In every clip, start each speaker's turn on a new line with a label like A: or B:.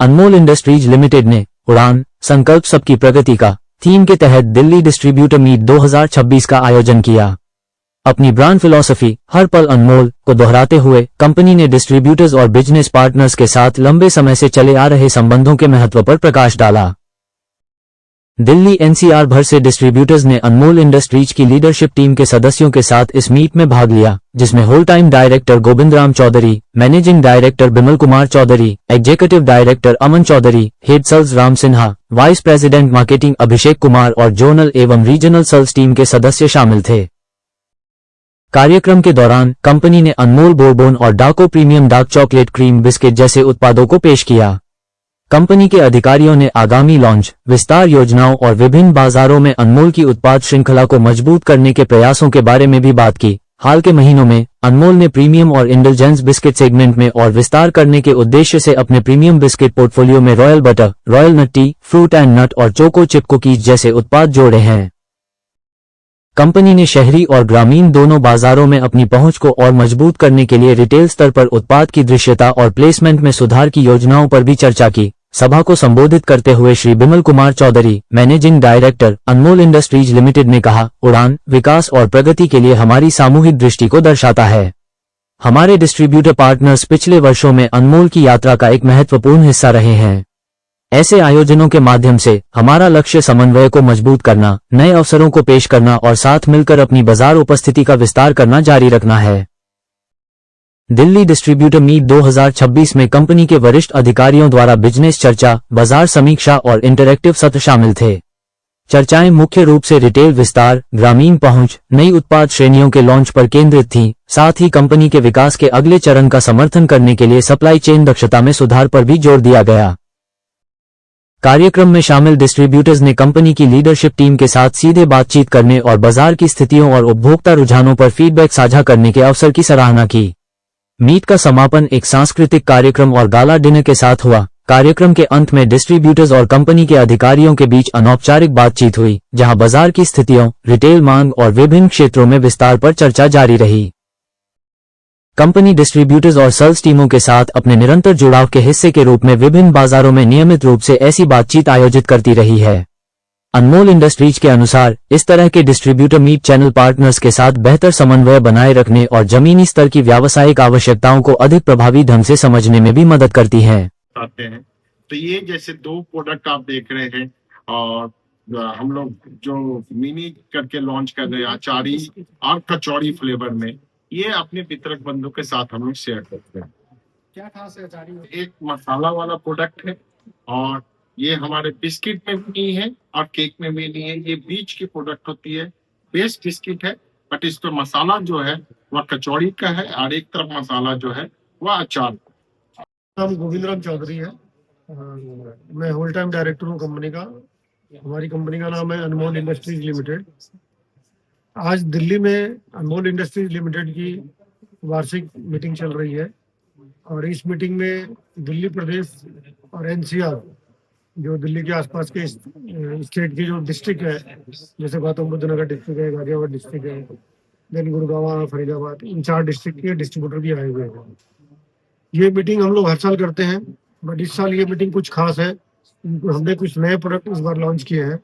A: अनमोल industries limited ने उड़ान संकल्प सबकी प्रगति का थीम के तहत दिल्ली डिस्ट्रीब्यूटर मीट 2026 का आयोजन किया। अपनी ब्रांड फिलॉसफी हर पल अनमोल को दोहराते हुए कंपनी ने डिस्ट्रीब्यूटर्स और बिजनेस पार्टनर्स के साथ लंबे समय से चले आ रहे संबंधों के महत्व पर प्रकाश डाला। दिल्ली एनसीआर भर से डिस्ट्रीब्यूटर्स ने अनमोल इंडस्ट्रीज की लीडरशिप टीम के सदस्यों के साथ इस मीट में भाग लिया, जिसमें whole time director Govind Ram Chaudhary, managing director Bimal Kumar Chaudhary, executive director Aman Chaudhary, head sales Ram Sinha, vice president marketing Abhishek Kumar और जोनल एवं रीजनल सेल्स टीम के सदस्य शामिल थे। कार्यक्रम के दौरान कंपनी ने अनमोल बोरबोन और डाको premium dark chocolate cream biscuit जैसे उत्पादों को पेश किया। कंपनी के अधिकारियों ने आगामी लॉन्च, विस्तार योजनाओं और विभिन्न बाजारों में अनमोल की उत्पाद श्रृंखला को मजबूत करने के प्रयासों के बारे में भी बात की। हाल के महीनों में अनमोल ने प्रीमियम और इंडल्जेंस बिस्किट सेगमेंट में और विस्तार करने के उद्देश्य से अपने प्रीमियम बिस्किट पोर्टफोलियो में royal butter, royal nutty, fruit and nut और चोको चिप कुकीज जैसे उत्पाद जोड़े हैं। कंपनी ने शहरी और ग्रामीण दोनों बाजारों में अपनी पहुंच को और मजबूत करने के लिए रिटेल स्तर पर उत्पाद की दृश्यता और प्लेसमेंट में सुधार की योजनाओं पर भी चर्चा की। सभा को संबोधित करते हुए श्री बिमल कुमार चौधरी, मैनेजिंग डायरेक्टर अनमोल इंडस्ट्रीज लिमिटेड ने कहा, उड़ान विकास और प्रगति के लिए हमारी सामूहिक दृष्टि को दर्शाता है। हमारे डिस्ट्रीब्यूटर पार्टनर्स पिछले वर्षों में अनमोल की यात्रा का एक महत्वपूर्ण हिस्सा रहे हैं। ऐसे आयोजनों के माध्यम से हमारा लक्ष्य समन्वय को मजबूत करना, नए अवसरों को पेश करना और साथ मिलकर अपनी बाजार उपस्थिति का विस्तार करना जारी रखना है। दिल्ली डिस्ट्रीब्यूटर मीट 2026 में कंपनी के वरिष्ठ अधिकारियों द्वारा बिजनेस चर्चा, बाजार समीक्षा और इंटरैक्टिव सत्र शामिल थे। चर्चाएं मुख्य रूप से रिटेल विस्तार, ग्रामीण पहुंच, नई उत्पाद श्रेणियों के लॉन्च पर केंद्रित थीं। साथ ही कंपनी के विकास के अगले चरण का समर्थन करने के लिए सप्लाई चेन दक्षता में सुधार पर भी जोर दिया गया। कार्यक्रम में शामिल डिस्ट्रीब्यूटर्स ने कंपनी की लीडरशिप टीम के साथ सीधे बातचीत करने और बाजार की स्थितियों और उपभोक्ता रुझानों पर फीडबैक साझा करने के अवसर की सराहना की। मीट का समापन एक सांस्कृतिक कार्यक्रम और गाला डिनर के साथ हुआ। कार्यक्रम के अंत में डिस्ट्रीब्यूटर्स और कंपनी के अधिकारियों के बीच अनौपचारिक बातचीत हुई, जहां बाजार की स्थितियों, रिटेल मांग और विभिन्न क्षेत्रों में विस्तार पर चर्चा जारी रही। कंपनी डिस्ट्रीब्यूटर्स और सेल्स टीमों के साथ अपने निरंतर जुड़ाव के हिस्से के रूप में विभिन्न बाजारों में नियमित रूप से ऐसी बातचीत आयोजित करती रही है। अनमोल इंडस्ट्रीज के अनुसार इस तरह के डिस्ट्रीब्यूटर मीट चैनल पार्टनर्स के साथ बेहतर समन्वय बनाए रखने और जमीनी स्तर की व्यावसायिक आवश्यकताओं को अधिक प्रभावी ढंग से समझने में भी मदद करती हैं।
B: आते हैं तो ये जैसे दो प्रोडक्ट आप देख रहे हैं और हम लोग जो मिनी करके लॉन्च कर रहे हैं अचारी और कचौड़ी फ्लेवर में, ये अपने वितरक बंधु के साथ हम लोग शेयर करते हैं। क्या खास है अचारी में? एक मसाला वाला प्रोडक्ट है और ये हमारे बिस्किट में भी नहीं है और केक में भी नहीं है। ये बीच की प्रोडक्ट होती है, बेस बिस्किट है, बट इस पर मसाला जो है वह कचौड़ी का है और एक तरफ मसाला जो है वह अचार।
C: नाम गोविंद राम चौधरी है, मैं होल टाइम डायरेक्टर हूँ कंपनी का। हमारी कंपनी का नाम है अनमोल इंडस्ट्रीज लिमिटेड। आज दिल्ली में अनमोल इंडस्ट्रीज लिमिटेड की वार्षिक मीटिंग चल रही है और इस मीटिंग में दिल्ली प्रदेश और एनसीआर जो दिल्ली के आसपास के स्टेट की जो डिस्ट्रिक्ट है, जैसे गौतम बुद्ध नगर डिस्ट्रिक्ट है, गाजियाबाद डिस्ट्रिक्ट है, देन गुड़गांव, फरीदाबाद, इन 4 डिस्ट्रिक्ट के डिस्ट्रीब्यूटर भी आए हुए हैं। ये मीटिंग हम लोग हर साल करते हैं, बट इस साल ये मीटिंग कुछ खास है। हमने कुछ नए प्रोडक्ट इस बार लॉन्च किए हैं,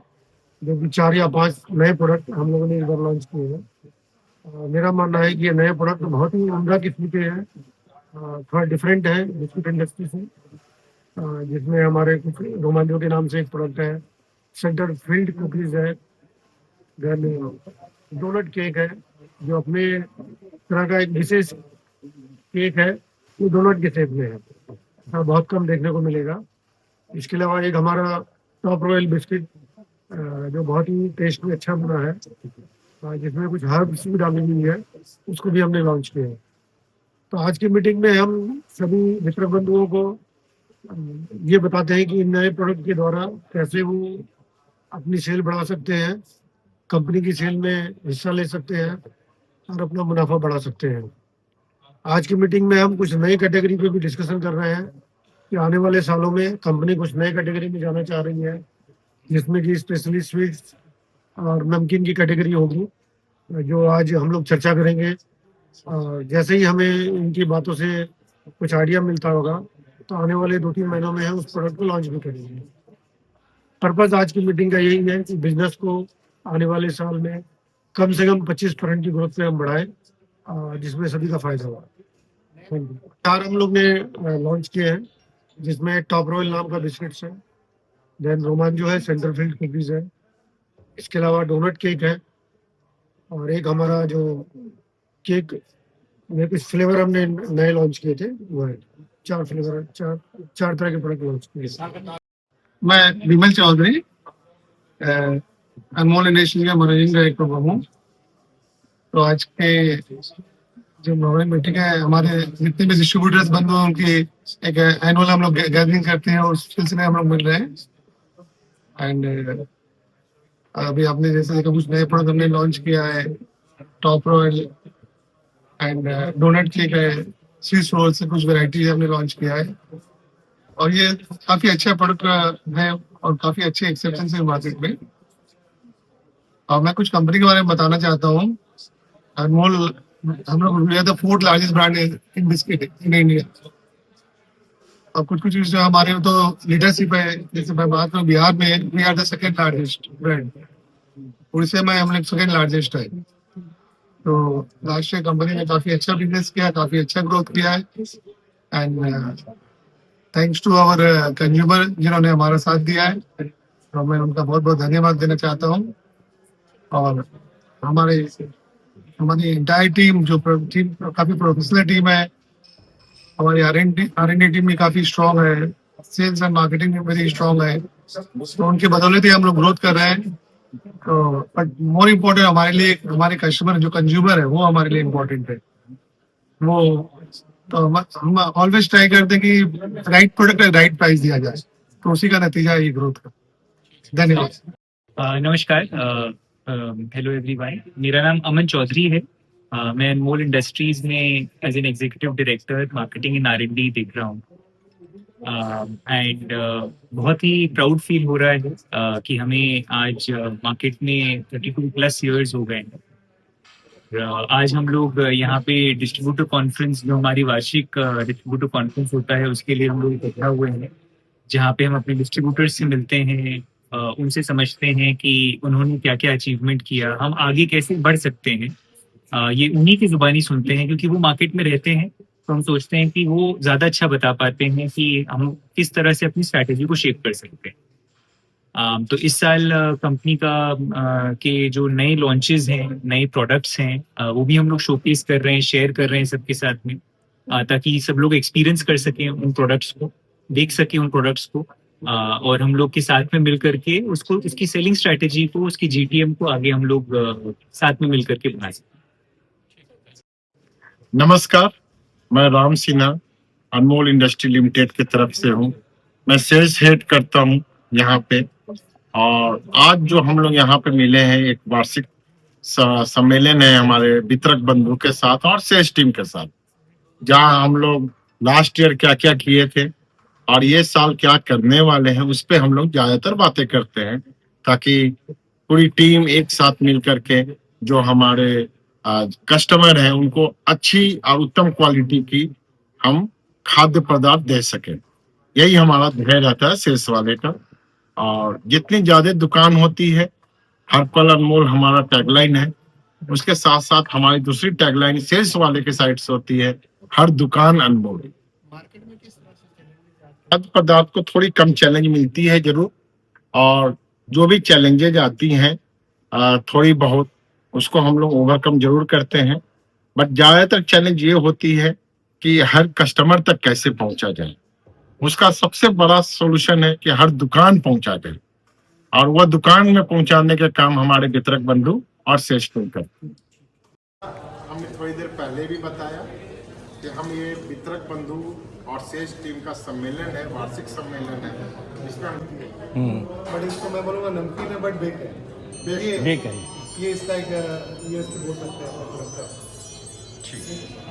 C: जो कि 4 या 5 नए प्रोडक्ट हम लोगों ने इस बार लॉन्च किए हैं। मेरा मानना है कि ये नए प्रोडक्ट बहुत ही उम्दा किस्म के हैं, थोड़ा डिफरेंट है बिस्कुट इंडस्ट्री से, जिसमें हमारे कुछ रोमांचो के नाम से एक प्रोडक्ट है, सेंटर फील्ड कुकीज है, देन डोनट केक है जो अपने तरह का एक विशेष केक है, वो डोनट के शेप में है, बहुत कम देखने को मिलेगा। इसके अलावा एक हमारा टॉप रॉयल बिस्किट जो बहुत ही टेस्ट में अच्छा बना है, जिसमें कुछ हर्ब्स भी डाली हुई है, उसको भी हमने लॉन्च किया है। तो आज की मीटिंग में हम सभी वितरक बंधुओं को ये बताते हैं कि इन नए प्रोडक्ट के द्वारा कैसे वो अपनी सेल बढ़ा सकते हैं, कंपनी की सेल में हिस्सा ले सकते हैं और अपना मुनाफा बढ़ा सकते हैं। आज की मीटिंग में हम कुछ नई कैटेगरी पे भी डिस्कशन कर रहे हैं कि आने वाले सालों में कंपनी कुछ नए कैटेगरी में जाना चाह रही है, जिसमें कि स्पेशली स्वीट्स और नमकीन की कैटेगरी होगी, जो आज हम लोग चर्चा करेंगे। जैसे ही हमें इनकी बातों से कुछ आइडिया मिलता होगा तो आने वाले 2-3 महीनों में हम उस प्रोडक्ट को लॉन्च भी करेंगे। पर्पस आज की मीटिंग का यही है कि बिजनेस को आने वाले साल में कम से कम 25% की ग्रोथ पे हम बढ़ाएं, जिसमें सभी का फायदा हुआ। Thank you. 4 हम लोग ने लॉन्च किए हैं, जिसमें टॉप रॉयल नाम का बिस्किट्स है, देन रोमान जो है, सेंटर फील्ड कुकीज है, इसके अलावा डोनट केक है, और एक हमारा जो केक में कुछ फ्लेवर हमने नए लॉन्च किए थे वो है। 4 फ्लेवर, 4 तरह के प्रोडक्ट लॉन्च किए।
D: मैं विमल चौधरी अनमोल इंडस्ट्रीज का मैनेजिंग डायरेक्टर हूँ। तो आज के जो नॉर्मल मीटिंग है, हमारे जितने भी डिस्ट्रीब्यूटर्स बंद हुए उनकी एक एनुअल हम लोग गैदरिंग करते हैं, और उस सिलसिले में हम लोग मिल रहे हैं। एंड अभी आपने जैसे देखा कुछ नए प्रोडक्ट हमने लॉन्च किया है, top royal and donut cake है, स्विस रोल से कुछ वेराइटीज हमने लॉन्च किया है, और ये काफी अच्छा प्रोडक्ट है और काफी अच्छे एक्सेप्टेंस है मार्केट में। और मैं कुछ कंपनी के बारे में बताना चाहता हूँ। अनमोल हम लोग we are the 4th largest brand in biscuit in India. और कुछ जो हमारे तो लीडरशिप है, जैसे मैं बात करूँ बिहार में we are the 2nd largest brand, Orissa में हम लोग 2nd लार्जेस्ट है। तो लास्ट ईयर कंपनी ने काफी अच्छा बिजनेस किया, काफी अच्छा ग्रोथ किया है, and thanks to our consumer जिन्होंने हमारा साथ दिया है, तो मैं उनका बहुत बहुत धन्यवाद देना चाहता हूँ। और हमारी एंटायर टीम टीम काफी प्रोफेशनल टीम है, हमारी R&D टीम भी काफी स्ट्रांग है, सेल्स एंड मार्केटिंग भी वेरी स्ट्रांग है, तो उनके बदौलत ही हम लोग ग्रोथ कर रहे हैं। तो बट मोर इम्पोर्टेंट हमारे लिए हमारे कस्टमर जो कंज्यूमर है वो हमारे लिए इम्पोर्टेंट है। वो तो हम ऑलवेज ट्राई करते हैं कि राइट प्रोडक्ट राइट प्राइस दिया जाए, तो उसी का नतीजा है ये ग्रोथ का। धन्यवाद।
E: नमस्कार, हेलो एवरीवन, मेरा नाम अमन चौधरी है। मैं अनमोल इंडस्ट्रीज में as an executive director marketing and R&D देख रहा हूँ। एंड बहुत ही प्राउड फील हो रहा है कि हमें आज मार्केट में 32+ ईयर्स हो गए हैं। आज हम लोग यहाँ पे डिस्ट्रीब्यूटर कॉन्फ्रेंस, जो हमारी वार्षिक डिस्ट्रीब्यूटर कॉन्फ्रेंस होता है, उसके लिए हम लोग इकट्ठा हुए हैं, जहाँ पे हम अपने डिस्ट्रीब्यूटर्स से मिलते हैं, उनसे समझते हैं कि उन्होंने क्या क्या अचीवमेंट किया, हम आगे कैसे बढ़ सकते हैं। ये उन्हीं की जुबानी सुनते हैं, क्योंकि वो मार्केट में रहते हैं, तो हम सोचते हैं कि वो ज़्यादा अच्छा बता पाते हैं कि हम किस तरह से अपनी स्ट्रैटेजी को शेप कर सकते हैं। तो इस साल कंपनी का के जो नए लॉन्चेस हैं, नए प्रोडक्ट्स हैं, वो भी हम लोग शोकेस कर रहे हैं, शेयर कर रहे हैं सबके साथ में, ताकि सब लोग एक्सपीरियंस कर सकें उन प्रोडक्ट्स को, देख सकें उन प्रोडक्ट्स को, और हम लोग के साथ में मिल करके उसको, उसकी सेलिंग स्ट्रैटेजी को, उसकी GTM को आगे हम लोग साथ में मिल करके बना सकें।
B: नमस्कार, मैं राम सिन्हा अनमोल इंडस्ट्री लिमिटेड की तरफ से हूँ। मैं सेल्स हेड करता हूँ यहाँ पे, और आज जो हम लोग यहाँ पे मिले हैं, एक वार्षिक सम्मेलन है हमारे वितरक बंधु के साथ और सेल्स टीम के साथ, जहाँ हम लोग लास्ट ईयर क्या क्या किए थे और ये साल क्या करने वाले हैं, उस पे हम लोग ज्यादातर बातें करते हैं, ताकि पूरी टीम एक साथ मिल करके जो हमारे कस्टमर हैं उनको अच्छी और उत्तम क्वालिटी की हम खाद्य पदार्थ दे सके। यही हमारा ध्येय रहता है सेल्स वाले का। और जितनी ज्यादा दुकान होती है, हर पल अनमोल हमारा टैगलाइन है, उसके साथ साथ हमारी दूसरी टैगलाइन सेल्स वाले के साइड से होती है, हर दुकान अनमोल। खाद्य पदार्थ को थोड़ी कम चैलेंज मिलती है जरूर, और जो भी चैलेंजेज आती हैं थोड़ी बहुत, उसको हम लोग ओवरकम जरूर करते हैं। बट ज्यादातर चैलेंज ये होती है कि हर कस्टमर तक कैसे पहुंचा जाए। उसका सबसे बड़ा सॉल्यूशन है कि हर दुकान पहुंचा जाए, और वह दुकान में पहुंचाने का काम हमारे वितरक बंधु और सेल्स टीम करते हैं। हमने थोड़ी देर पहले भी बताया कि हम ये वितरक बंधु और सेल्स टीम का सम्मेलन है, वार्षिक सम्मेलन है, इसमें
C: बट इसको मैं बोलूँगा नमकीन है, बट बेक है। ये इसका एक बोल सकते हैं। ठीक है।